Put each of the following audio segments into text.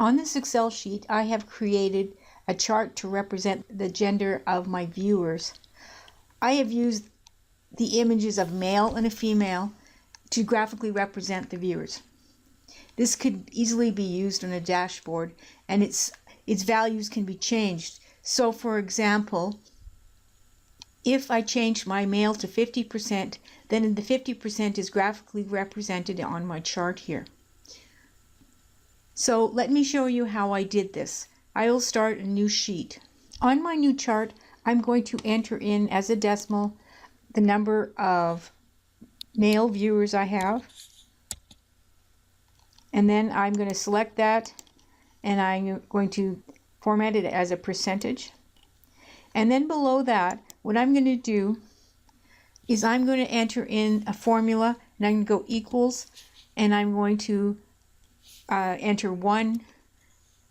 On this Excel sheet, I have created a chart to represent the gender of my viewers. I have used the images of male and a female to graphically represent the viewers. This could easily be used on a dashboard, and its values can be changed. So for example, if I change my male to 50%, then the 50% is graphically represented on my chart here. So let me show you how I did this. I will start a new sheet. On my new chart, I'm going to enter in as a decimal the number of male viewers I have. And then I'm going to select that, and I'm going to format it as a percentage. And then below that, what I'm going to do is I'm going to enter in a formula, and I'm going to go equals, and I'm going to enter 1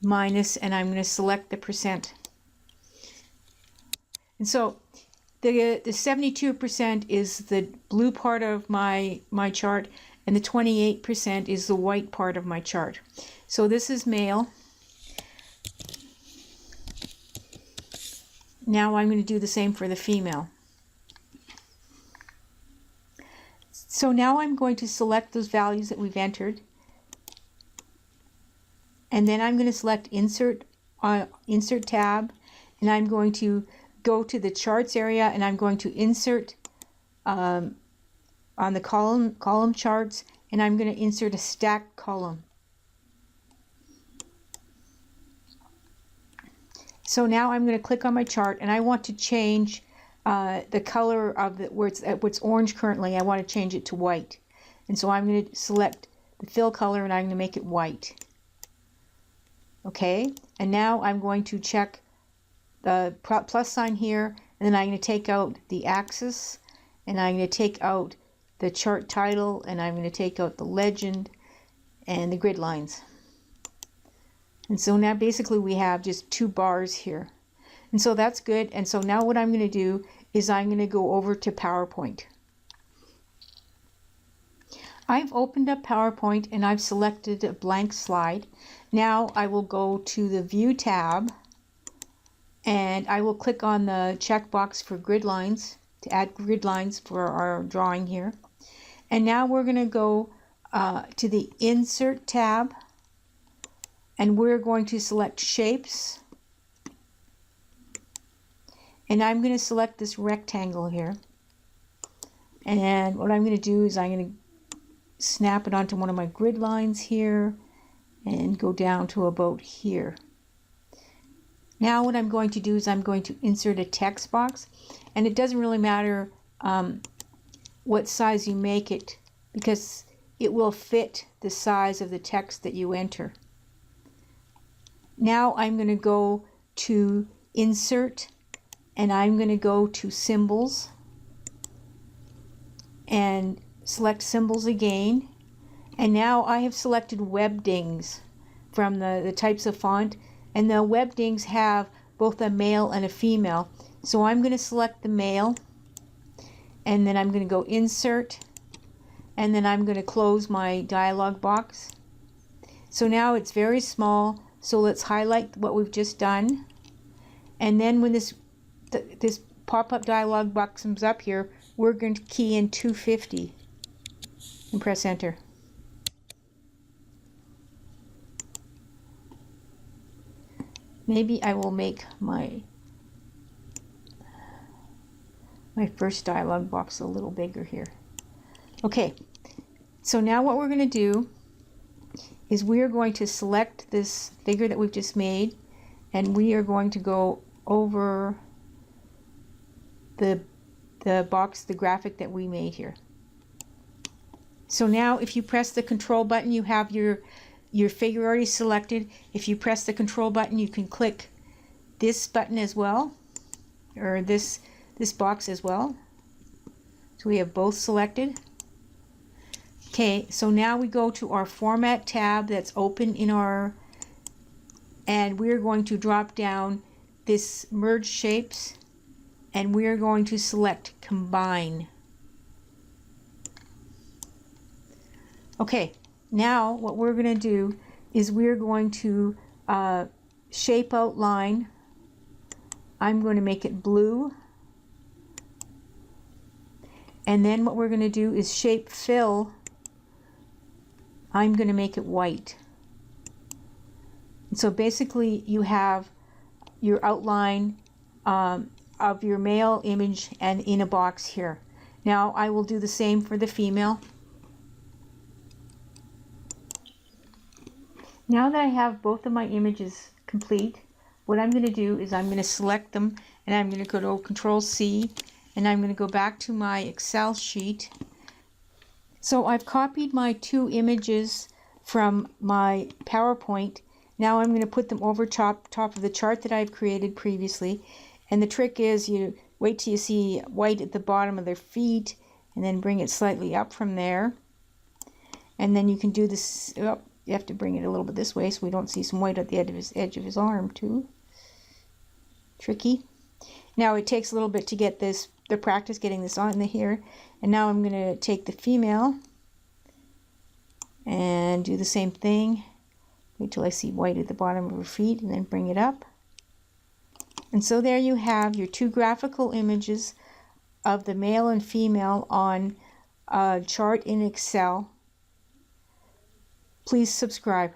minus, and I'm going to select the percent. And so the 72% is the blue part of my chart, and the 28% is the white part of my chart. So this is male. Now I'm going to do the same for the female. So now I'm going to select those values that we've entered, and then I'm going to select Insert tab, and I'm going to go to the Charts area, and I'm going to insert on the column charts, and I'm going to insert a stacked column. So now I'm going to click on my chart, and I want to change the color of where it's orange currently. I want to change it to white, and so I'm going to select the fill color, and I'm going to make it white. Okay, and now I'm going to check the plus sign here, and then I'm going to take out the axis, and I'm going to take out the chart title, and I'm going to take out the legend and the grid lines. And so now basically we have just 2 bars here. And so that's good. And so now what I'm going to do is I'm going to go over to PowerPoint. I've opened up PowerPoint, and I've selected a blank slide. Now I will go to the View tab, and I will click on the checkbox for grid lines to add grid lines for our drawing here. And now we're going to go to the Insert tab, and we're going to select Shapes. And I'm going to select this rectangle here. And what I'm going to do is I'm going to snap it onto one of my grid lines here and go down to about here. Now what I'm going to do is I'm going to insert a text box, and it doesn't really matter what size you make it, because it will fit the size of the text that you enter. Now I'm going to go to Insert, and I'm going to go to Symbols and select Symbols again. And now I have selected Webdings from the types of font, and the Webdings have both a male and a female. So I'm going to select the male, and then I'm going to go Insert, and then I'm going to close my dialog box. So now it's very small, so let's highlight what we've just done. And then when this pop-up dialog box comes up here, we're going to key in 250 and press enter. Maybe I will make my first dialog box a little bigger here. Okay, so now what we're going to do is we are going to select this figure that we've just made, and we are going to go over the box, the graphic that we made here. So now if you press the control button, you have your figure already selected. If you press the control button, you can click this button as well, or this box as well. So we have both selected. Okay, so now we go to our Format tab that's open in our, and we're going to drop down this Merge Shapes, and we're going to select Combine. Okay, now what we're going to do is we're going to shape outline. I'm going to make it blue. And then what we're going to do is shape fill. I'm going to make it white. And so basically you have your outline of your male image and in a box here. Now I will do the same for the female. Now that I have both of my images complete, what I'm going to do is I'm going to select them, and I'm going to go to Control C, and I'm going to go back to my Excel sheet. So I've copied my two images from my PowerPoint. Now I'm going to put them over top of the chart that I've created previously. And the trick is you wait till you see white at the bottom of their feet, and then bring it slightly up from there. And then you can do this. Oh, you have to bring it a little bit this way so we don't see some white at the edge of his arm too. Tricky. Now it takes a little bit to get the practice getting this on here. And now I'm going to take the female and do the same thing. Wait till I see white at the bottom of her feet and then bring it up. And so there you have your two graphical images of the male and female on a chart in Excel. Please subscribe.